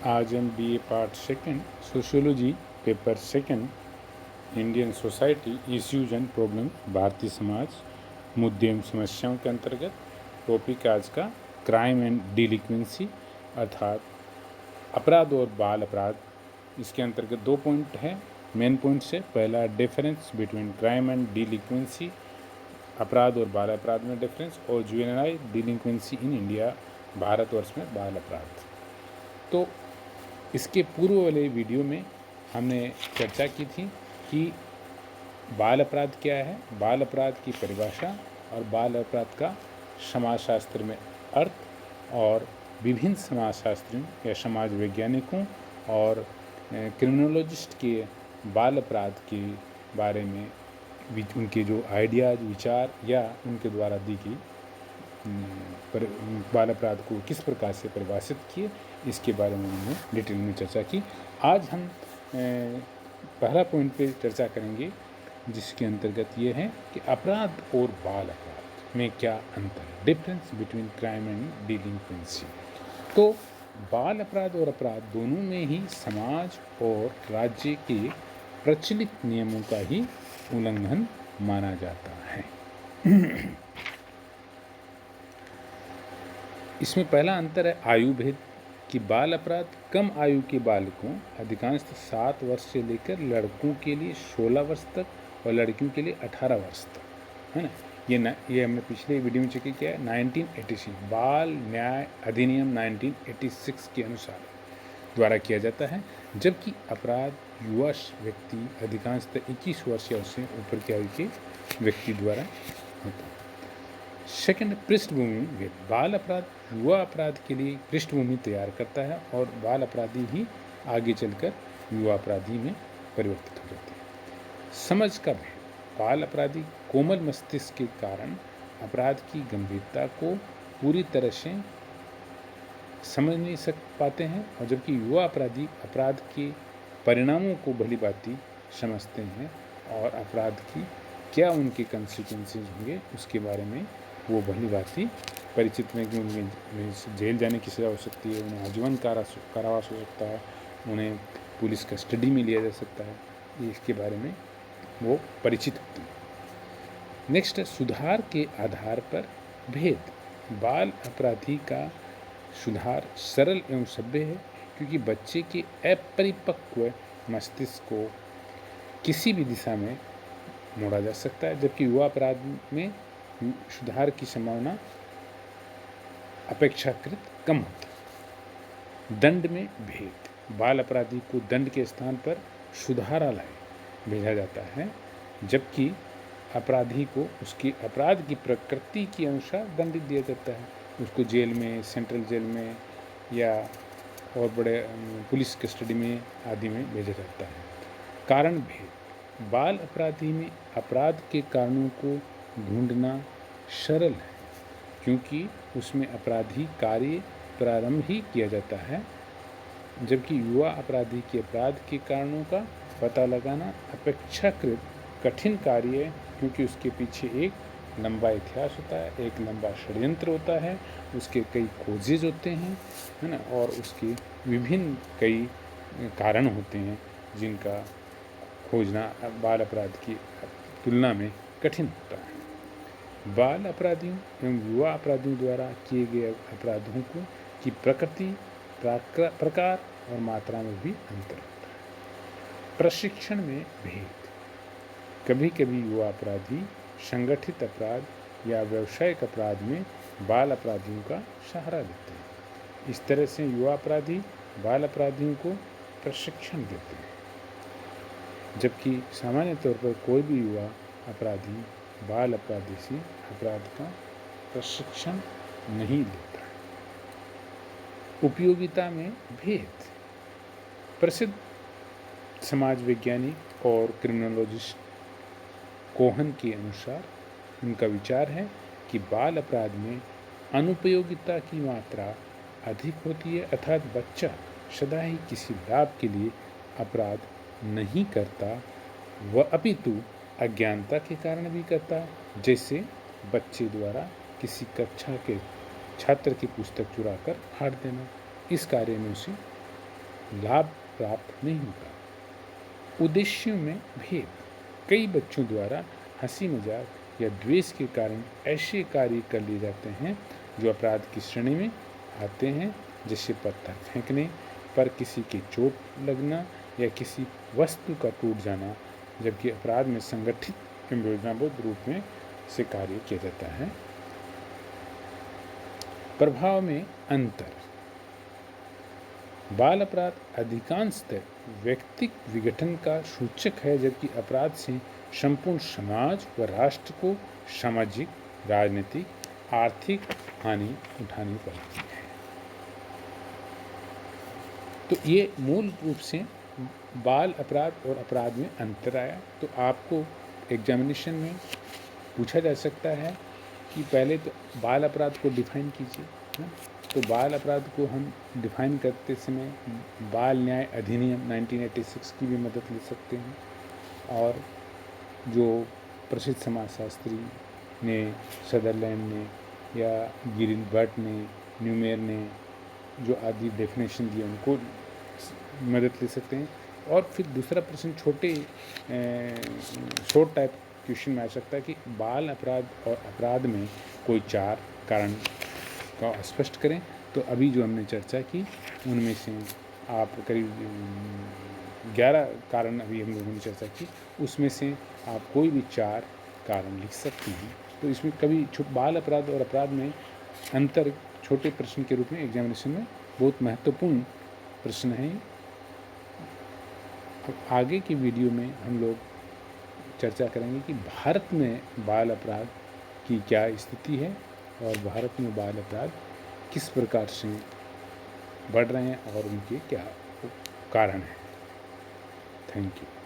आज हम BA part second sociology paper second Indian society issues and problem Bharatiya Samaj मुद्दे एवं समस्याओं के अंतर्गत टॉपिक आज का क्राइम एंड डिलिक्वेंसी अर्थात अपराध और बाल अपराध। इसके अंतर्गत 2 पॉइंट है मेन पॉइंट से। पहला difference between crime and delinquency, अपराध और बाल अपराध में डिफरेंस, और juvenile delinquency in India, Bharatvarsh में बाल अपराध। तो इसके पूर्व वाले वीडियो में हमने चर्चा की थी कि बाल अपराध क्या है, बाल अपराध की परिभाषा और बाल अपराध का समाजशास्त्र में अर्थ, और विभिन्न समाजशास्त्रियों या समाज वैज्ञानिकों और क्रिमिनोलॉजिस्ट के बाल अपराध के बारे में उनके जो आइडियाज, विचार या उनके द्वारा दी गई बाल अपराध को किस प्रकार से परिभाषित किए, इसके बारे में हमने डिटेल में चर्चा की। आज हम पहला पॉइंट पे चर्चा करेंगे, जिसके अंतर्गत ये है कि अपराध और बाल अपराध में क्या अंतर है, difference between crime and delinquency. तो बाल अपराध और अपराध दोनों में ही समाज और राज्य के प्रचलित नियमों का ही उल्लंघन माना जाता है। इसमें पहला अंतर है आयु भेद कि बाल अपराध कम आयु के बालकों, अधिकांशतः 7 वर्ष से लेकर लड़कों के लिए 16 वर्ष तक और लड़कियों के लिए 18 वर्ष तक, है ना। ये हमने पिछले वीडियो में चेक किया है। 1986 बाल न्याय अधिनियम 1986 के अनुसार द्वारा किया जाता है, जबकि अपराध युवा व्यक्ति, अधिकांशतः 21 वर्ष या उससे ऊपर की आयु के व्यक्ति द्वारा होता है। सेकंड, पृष्ठभूमि भेद। बाल अपराध युवा अपराध के लिए पृष्ठभूमि तैयार करता है और बाल अपराधी ही आगे चलकर युवा अपराधी में परिवर्तित हो जाते हैं। समझ का भेद। बाल अपराधी कोमल मस्तिष्क के कारण अपराध की गंभीरता को पूरी तरह से समझ नहीं पाते हैं, और जबकि युवा अपराधी अपराध के परिणामों को भली भांति समझते हैं और अपराध की क्या उनके कंसिक्वेंसेस होंगे उसके बारे में वो भली भांति परिचित में कि उनमें जेल जाने की सज़ा हो सकती है, उन्हें आजीवन कारावास हो सकता है, उन्हें पुलिस कस्टडी में लिया जा सकता है, इसके बारे में वो परिचित होते हैं। नेक्स्ट, सुधार के आधार पर भेद। बाल अपराधी का सुधार सरल एवं सभ्य है, क्योंकि बच्चे के अपरिपक्व मस्तिष्क को किसी भी दिशा में मोड़ा जा सकता है, जबकि युवा अपराध में सुधार की संभावना अपेक्षाकृत कम होती है। दंड में भेद। बाल अपराधी को दंड के स्थान पर सुधारालय भेजा जाता है, जबकि अपराधी को उसकी अपराध की प्रकृति के अनुसार दंडित दिया जाता है। उसको जेल में, सेंट्रल जेल में या और बड़े पुलिस कस्टडी में आदि में भेजा जाता है। कारण भेद। बाल अपराधी में अपराध के कारणों को ढूंढना सरल है, क्योंकि उसमें अपराधी कार्य प्रारंभ ही किया जाता है, जबकि युवा अपराधी के अपराध के कारणों का पता लगाना अपेक्षाकृत कठिन कार्य है, क्योंकि उसके पीछे एक लंबा इतिहास होता है, एक लंबा षड्यंत्र होता है, उसके कई खोजेज होते हैं, है ना, और उसके विभिन्न कई कारण होते हैं जिनका खोजना बाल अपराध की तुलना में कठिन होता है। बाल अपराधियों एवं युवा अपराधियों द्वारा किए गए अपराधों की प्रकृति, प्रकार और मात्रा में भी अंतर होता है। प्रशिक्षण में भेद। कभी कभी युवा अपराधी संगठित अपराध या व्यावसायिक अपराध में बाल अपराधियों का सहारा लेते हैं। इस तरह से युवा अपराधी बाल अपराधियों को प्रशिक्षण देते हैं, जबकि सामान्य तौर पर कोई भी युवा अपराधी बाल अपराधी से अपराध का प्रशिक्षण नहीं लेता है। उपयोगिता में भेद। प्रसिद्ध समाज वैज्ञानिक और क्रिमिनोलॉजिस्ट कोहन के अनुसार उनका विचार है कि बाल अपराध में अनुपयोगिता की मात्रा अधिक होती है, अर्थात बच्चा सदा ही किसी लाभ के लिए अपराध नहीं करता, वह अपितु अज्ञानता के कारण भी करता है, जैसे बच्चे द्वारा किसी कक्षा के छात्र की पुस्तक चुराकर फाड़ देना। इस कार्य में उसे लाभ प्राप्त नहीं होगा। उद्देश्यों में भेद। कई बच्चों द्वारा हंसी मजाक या द्वेष के कारण ऐसे कार्य कर लिए जाते हैं जो अपराध की श्रेणी में आते हैं, जैसे पत्थर फेंकने पर किसी के चोट लगना या किसी वस्तु का टूट जाना, जबकि अपराध में संगठित एवं योजनाबद्ध रूप में से कार्य किया जाता है। प्रभाव में अंतर। बाल अपराध अधिकांशतः व्यक्तिगत विघटन का सूचक है, जबकि अपराध से संपूर्ण समाज व राष्ट्र को सामाजिक, राजनीतिक, आर्थिक हानि उठानी पड़ती है। तो ये मूल रूप से बाल अपराध और अपराध में अंतर आया। तो आपको एग्जामिनेशन में पूछा जा सकता है कि पहले तो बाल अपराध को डिफाइन कीजिए, है ना? तो बाल अपराध को हम डिफाइन करते समय बाल न्याय अधिनियम 1986 की भी मदद ले सकते हैं, और जो प्रसिद्ध समाजशास्त्री ने, सदरलैंड ने या गिलबर्ट ने, न्यूमेर ने जो आदि डेफिनेशन दिए उनको मदद ले सकते हैं। और फिर दूसरा प्रश्न छोटे शॉर्ट टाइप क्वेश्चन में आ सकता है कि बाल अपराध और अपराध में कोई 4 कारण का स्पष्ट करें। तो अभी जो हमने चर्चा की उनमें से आप करीब 11 कारण अभी हम लोगों ने चर्चा की, उसमें से आप कोई भी 4 कारण लिख सकते हैं। तो इसमें कभी बाल अपराध और अपराध में अंतर छोटे प्रश्न के रूप में एग्जामिनेशन में बहुत महत्वपूर्ण प्रश्न है। अब आगे की वीडियो में हम लोग चर्चा करेंगे कि भारत में बाल अपराध की क्या स्थिति है और भारत में बाल अपराध किस प्रकार से बढ़ रहे हैं और उनके क्या कारण हैं। Thank you.